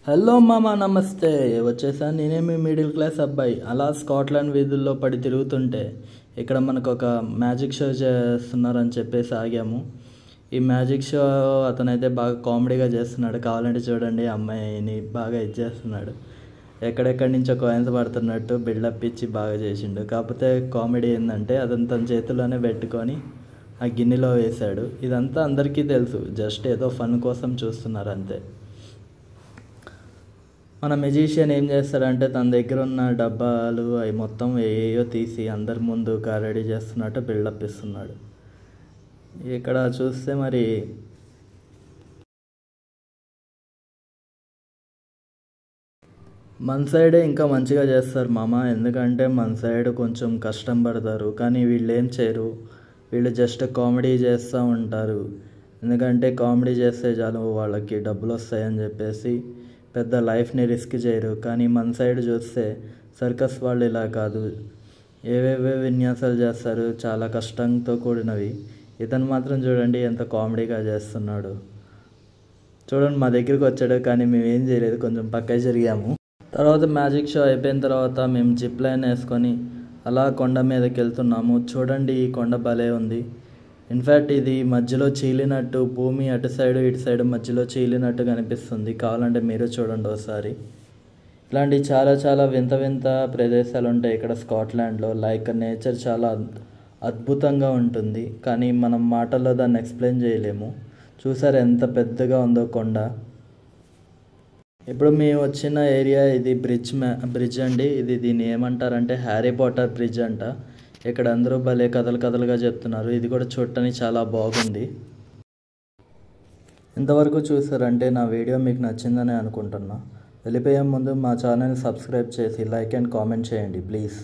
Hello మామ, నమస్తే. వచ్చేసాను, నేనే మీ మిడిల్ క్లాస్ అబ్బాయి. అలా స్కాట్లాండ్ వీధుల్లో పడి తిరుగుతుంటే ఇక్కడ మనకు ఒక మ్యాజిక్ షో చేస్తున్నారని చెప్పేసి ఆగాము. ఈ మ్యాజిక్ షో అతనైతే బాగా కామెడీగా చేస్తున్నాడు. కావాలంటే చూడండి, అమ్మాయిని బాగా ఇచ్చేస్తున్నాడు. ఎక్కడెక్కడి నుంచో కాయిన్స్ పడుతున్నట్టు బిల్డప్ ఇచ్చి బాగా చేసిండు. కాకపోతే కామెడీ ఏంటంటే అతను తన చేతిలోనే పెట్టుకొని ఆ గిన్నెలో వేశాడు. ఇదంతా అందరికీ తెలుసు, జస్ట్ ఏదో ఫన్ కోసం చూస్తున్నారు అంతే. మన మెజీషియన్ ఏం చేస్తాడంటే తన దగ్గర ఉన్న డబ్బాలు అవి మొత్తం ఏయో తీసి అందరి ముందు రెడీ చేస్తున్నట్టు బిల్డప్ ఇస్తున్నాడు. ఇక్కడ చూస్తే మరి మన సైడే ఇంకా మంచిగా చేస్తారు మామ. ఎందుకంటే మన సైడ్ కొంచెం కష్టం పడతారు, కానీ వీళ్ళు ఏం చేయరు. వీళ్ళు జస్ట్ కామెడీ చేస్తూ ఉంటారు. ఎందుకంటే కామెడీ చేస్తే చాలు వాళ్ళకి డబ్బులు వస్తాయని చెప్పేసి పెద్ద లైఫ్ని రిస్క్ చేయరు. కానీ మన సైడ్ చూస్తే సర్కస్ వాళ్ళు ఇలా కాదు, ఏవేవో విన్యాసాలు చేస్తారు, చాలా కష్టంతో కూడినవి. ఇతను మాత్రం చూడండి ఎంత కామెడీగా చేస్తున్నాడు. చూడండి, మా దగ్గరికి వచ్చాడు, కానీ మేము ఏం చేయలేదు, కొంచెం పక్కకి జరిగాము. తర్వాత మ్యాజిక్ షో అయిపోయిన తర్వాత మేము జిప్ లైన్ వేసుకొని అలా కొండ మీదకి వెళ్తున్నాము. చూడండి, ఈ కొండ భలే ఉంది. ఇన్ఫ్యాక్ట్ ఇది మధ్యలో చీలినట్టు, భూమి అటు సైడు ఇటు సైడు మధ్యలో చీలినట్టు కనిపిస్తుంది. కావాలంటే మీరు చూడండి ఒకసారి. ఇలాంటి చాలా చాలా వింత వింత ప్రదేశాలు ఉంటాయి ఇక్కడ స్కాట్లాండ్లో. లైక్ నేచర్ చాలా అద్భుతంగా ఉంటుంది, కానీ మనం మాటల్లో దాన్ని ఎక్స్ప్లెయిన్ చేయలేము. చూసారు ఎంత పెద్దగా ఉందో కొండ. ఇప్పుడు మేము వచ్చిన ఏరియా ఇది బ్రిడ్జ్ అండి. దీన్ని ఏమంటారంటే హ్యారీ పాటర్ బ్రిడ్జ్ అంట. ఇక్కడ అందరూ భలే కథలు కథలుగా చెప్తున్నారు. ఇది కూడా చూడటానికి చాలా బాగుంది. ఇంతవరకు చూసారంటే నా వీడియో మీకు నచ్చిందని అనుకుంటున్నా. వెళ్ళిపోయే ముందు మా ఛానల్ని సబ్స్క్రైబ్ చేసి లైక్ అండ్ కామెంట్ చేయండి ప్లీజ్.